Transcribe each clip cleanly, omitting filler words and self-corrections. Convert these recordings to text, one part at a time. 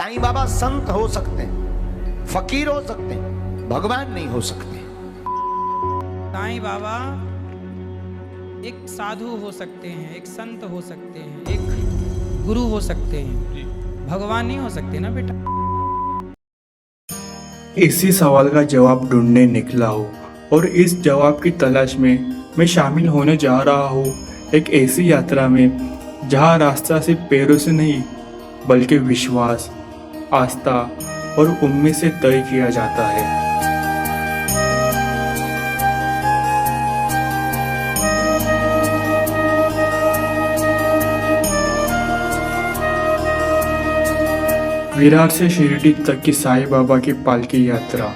साईं बाबा संत हो सकते हैं, फकीर हो सकते हैं, भगवान नहीं हो सकते। साईं बाबा एक साधु हो सकते हैं, एक संत हो सकते हैं, एक गुरु हो सकते हैं, भगवान नहीं हो सकते ना बेटा। इसी सवाल का जवाब ढूंढने निकला हूँ और इस जवाब की तलाश में मैं शामिल होने जा रहा हूँ एक ऐसी यात्रा में जहाँ रास्ता सिर्फ पैरों से नहीं बल्कि विश्वास, आस्था और उम्मीद से तय किया जाता है। विरार से शिरडी तक की साईं बाबा की पालकी यात्रा।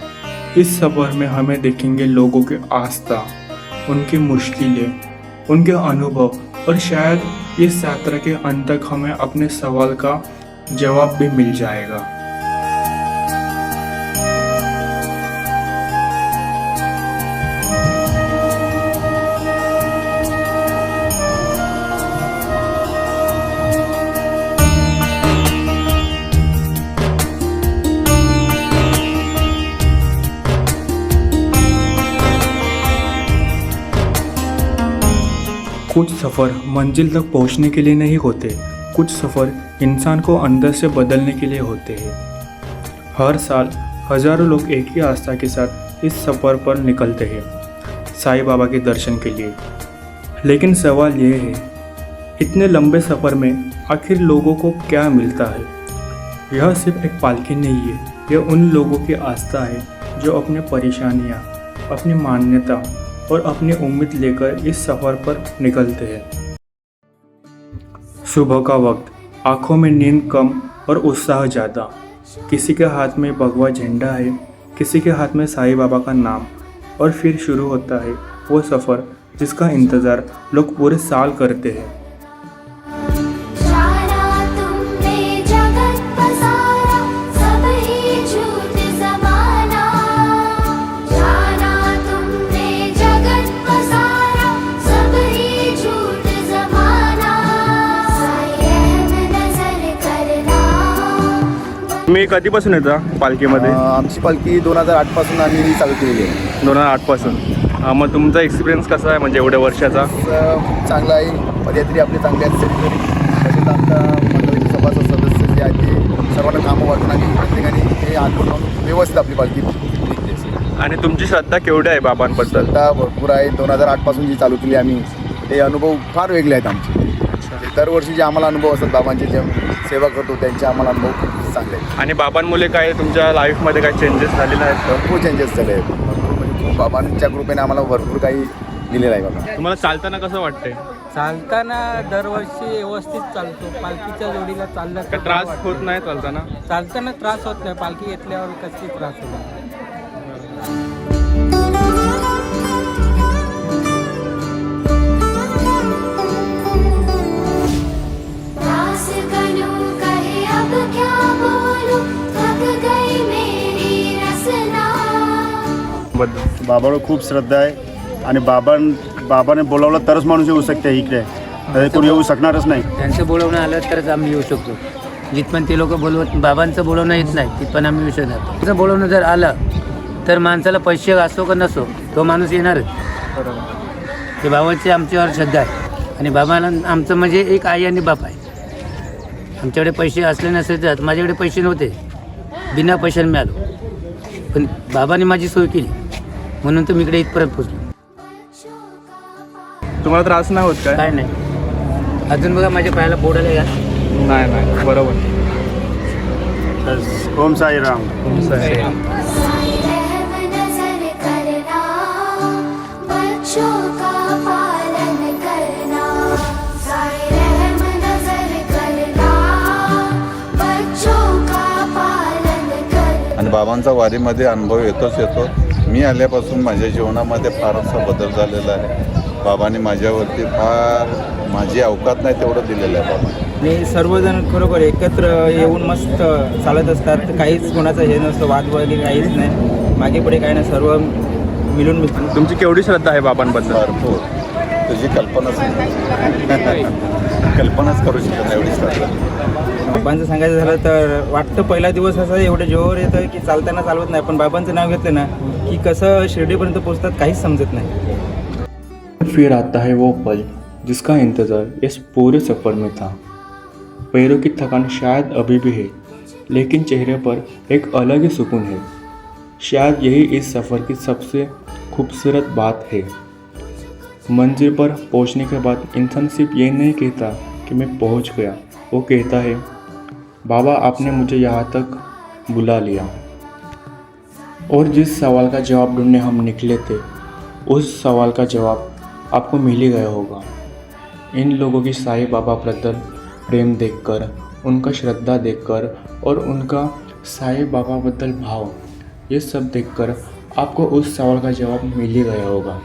इस सफर में हमें देखेंगे लोगों की आस्था, उनकी मुश्किलें, उनके अनुभव और शायद इस यात्रा के अंत तक हमें अपने सवाल का जवाब भी मिल जाएगा। कुछ सफ़र मंजिल तक पहुंचने के लिए नहीं होते, कुछ सफ़र इंसान को अंदर से बदलने के लिए होते हैं। हर साल हजारों लोग एक ही आस्था के साथ इस सफ़र पर निकलते हैं साईं बाबा के दर्शन के लिए। लेकिन सवाल यह है, इतने लंबे सफ़र में आखिर लोगों को क्या मिलता है? यह सिर्फ एक पालकी नहीं है, यह उन लोगों की आस्था है जो अपनी परेशानियाँ, अपनी मान्यता और अपनी उम्मीद लेकर इस सफ़र पर निकलते हैं। सुबह का वक्त, आंखों में नींद कम और उत्साह ज़्यादा। किसी के हाथ में भगवा झंडा है, किसी के हाथ में साईं बाबा का नाम, और फिर शुरू होता है वो सफ़र जिसका इंतज़ार लोग पूरे साल करते हैं। तुम्ही कधीपासून येता पालखीमध्ये? आमची पालखी 2008 पासून आम्ही चालू केलेली आहे. 2008 पासून. मग तुमचा एक्सपिरियन्स कसा आहे म्हणजे एवढ्या वर्षाचा? खूप चांगला आहे. पदयात्री आपले चांगले आहेत. तसेच आमच्या मंडळाचे सभासद सदस्य जे आहेत ते सर्वांना कामं वाटून आम्ही प्रत्येकाने हे आंदोलन व्यवस्थित आपली पालखी निघते. आणि तुमची श्रद्धा केवढी आहे बाबांबद्दल? श्रद्धा भरपूर आहे. 2008 पासून जी चालू केली आम्ही, ते अनुभव फार वेगळे आहेत आमचे. दरवर्षी जे आम्हाला अनुभव असतात बाबांचे, जे सेवा करतो त्यांचे आम्हाला अनुभव खूप चांगले आहेत. आणि बाबांमुळे काय तुमच्या लाईफमध्ये काय चेंजेस झालेले आहेत? भरपूर चेंजेस झाले आहेत. भरपूर म्हणजे खूप बाबांच्या कृपेने आम्हाला भरपूर काही दिलेलं आहे बाबा. तुम्हाला चालताना कसं वाटतंय? चालताना दरवर्षी व्यवस्थित चालतो. पालखीच्या जोडीला चाललं काय त्रास होत नाही चालताना? चालताना त्रास होत नाही. पालखी घेतल्यावर कसली त्रास होत नाही. बाबावर खूप श्रद्धा आहे आणि बाबाने बोलावलं तरच माणूस येऊ शकते इकडे, तर कोणी येऊ शकणारच नाही. त्यांचं बोलवणं आलं तरच आम्ही येऊ शकतो. जिथपण ते लोक बोलवत, बाबांचं बोलवणं येत नाही तिथपण आम्ही येऊ शकतो. त्यांचं बोलवणं जर आलं तर माणसाला पैसे असो का नसो तो माणूस येणारच. ते बाबांची आमच्यावर श्रद्धा आहे आणि बाबाला आमचं म्हणजे एक आई आणि बाप आहे. आमच्याकडे पैसे असले नसले तर, माझ्याकडे पैसे नव्हते, बिना पैशाने मिळालो, पण बाबाने माझी सोय केली म्हणून तर मी इकडे इथपर्यंत पोचलो. तुम्हाला त्रास नाही होत काय? काय नाही. अजून बघा माझ्या पायाला बोर्ड आले का? नाही. बरोबर. ओम साईराम. आणि बाबांचा वारीमध्ये अनुभव येतो. मी आल्यापासून माझ्या जीवनामध्ये फारसा बदल झालेला आहे. बाबांनी माझ्यावरती फार, माझी अवकात नाही तेवढं दिलेलं आहे बाबांनी. आणि सर्वजण खरोखर एकत्र येऊन मस्त चालत असतात. काहीच कोणाचं हे नसतं, वाद वगैरे काहीच नाही. मागे पुढे काही नाही, सर्व मिळून मिसळून. तुमची केवढी श्रद्धा आहे बाबांबद्दल? भरपूर. तुझी कल्पनाच नाही. कल्पनाच करू शकत नाही एवढी श्रद्धा. बाबांचं सांगायचं झालं तर वाटतं पहिला दिवस असं एवढं जोर येतं की चालताना चालवत नाही, पण बाबांचं नाव घेतलं ना की कसं शिर्डीपर्यंत पोहोचतात काहीच समजत नाही. फिर आता है वो पल जिसका इंतज़ार इस पूरे सफ़र में था. पैरों की थकान शायद अभी भी है, लेकिन चेहरे पर एक अलग ही सुकून है. शायद यही इस सफ़र की सबसे खूबसूरत बात है. मंजिल पर पहुंचने के बाद इंसान सिर्फ ये नहीं कहता कि मैं पहुंच गया, वो कहता है बाबा आपने मुझे यहाँ तक बुला लिया. और जिस सवाल का जवाब ढूंढने हम निकले थे, उस सवाल का जवाब आपको मिल ही गया होगा. इन लोगों की साईं बाबा बद्दल प्रेम देखकर, उनका श्रद्धा देखकर और उनका साईं बाबा बद्दल भाव, ये सब देखकर आपको उस सवाल का जवाब मिल ही गया होगा.